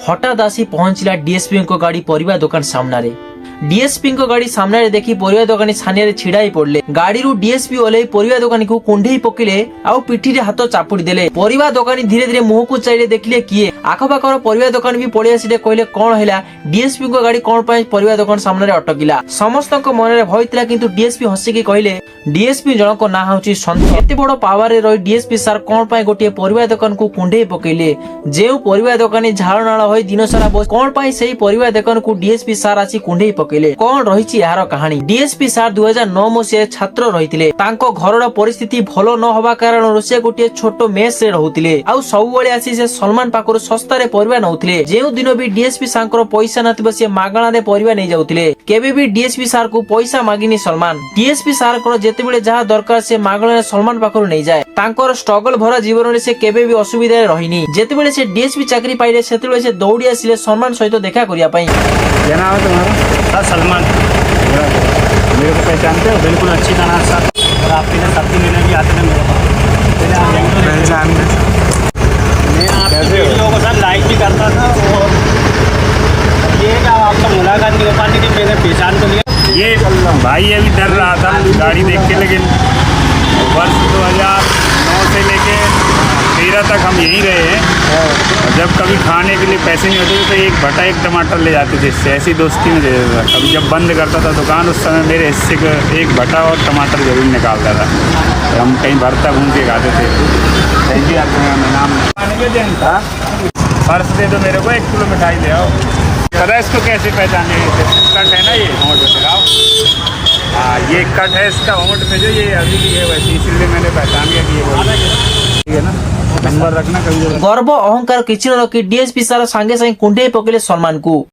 हठात आसी पहुंचला डीएसपी को गाड़ी परिवा दुकान सामने। डीएसपी को गाड़ी सामने देखी परिवा दुकानी छानिया छिड़ाई पड़ले। गाड़ी रु डीएसपी ओल्लई परिवा दुकानी को कुंढई पकेले आउ पिठी रे हाथ चापुड़ी देले। परिवा दुकानी धीरे धीरे मुह को चाइले देखिले किए आखपाखर परिवा दुकान भी पड़े आसिले कहले कौन हैला डीएसपी को गाड़ी कौन पाई परिवा दुकान सामने अटकिला। समस्त मन में भय थिला किंतु डीएसपी हसिकी कहले डीएसपी जनक ना होची संत एते बड़ पावर रे रही डीएसपी सर कौन पाई गोटे परिवा दुकान को कुंढई पकेले। जेउ परिवा दुकानी झाड़ नाळ होई दिन सारा बस कौन पाई सेही परिवा दुकान को डीएसपी सर आसी कुंढई पकेले। कौन रही यार कहानी। डीएसपी सर 2009 मसीह छात्र रही घर परिस्थिति भल न हवा कारण से गोटे छोट मेस रे रहउतिले आउ सब बेले आसी से सलमान पाखरु सस्ता रे परिवा नउतिले। जेउ दिन भी डीएसपी सांकर पैसा नथिबो से मागणा रे परिवा नै जाउतिले। केबे भी डीएसपी सर को पैसा मागिनी सलमान। डीएसपी सर को जेते बेले जहा दरकार से मागणा रे सलमान पाखरु नै जाय। तांकर स्ट्रगल भरा जीवन रे से केबे भी असुविधा रे रहिनी। जेते बेले से डीएसपी चाकरी पाइले सेते बेले से दौड़ी आसिले सलमान सहित देखा करिया पई। क्या नाम है तुम्हारा? सलमान। मेरे को पहचानते हो? बिल्कुल अच्छी तरह सर, और आप पहले सब्जी लेने भी आते थे मेरे पास। पहले आप मैं आपके वीडियो को सर लाइक भी करता था और ये क्या आपका मुलाकात नहीं हो पाती थी, मैंने पहचान तो लिया। ये भाई अभी डर रहा था गाड़ी देख के, लेकिन वर्ष 2009 से लेके 13 तक हम यहीं रहे हैं। और जब कभी खाने के लिए पैसे नहीं होते थे तो एक भटा एक टमाटर ले जाते थे, ऐसी दोस्ती में दे देता था। कभी जब बंद करता था दुकान उस समय मेरे हिस्से का एक भटा और टमाटर जरूर निकालता था। तो हम कहीं भरता घूम के खाते थे। थैंक यू आपका नाम था। पर्स दे दो मेरे को, 1 किलो मिठाई ले आओ। पता है इसको कैसे पहचाने? कट है ना ये होंठ पे लगाओ। हाँ ये कट है इसका होंठ पे, जो ये अभी भी है वैसे, इसीलिए मैंने पहचान लिया कि ये ठीक है ना। नंबर रखना कभी। गर्व अहंकार किछि न रखी डीएसपी सर सांगे सांगे कुंढई पकेले सलमान को।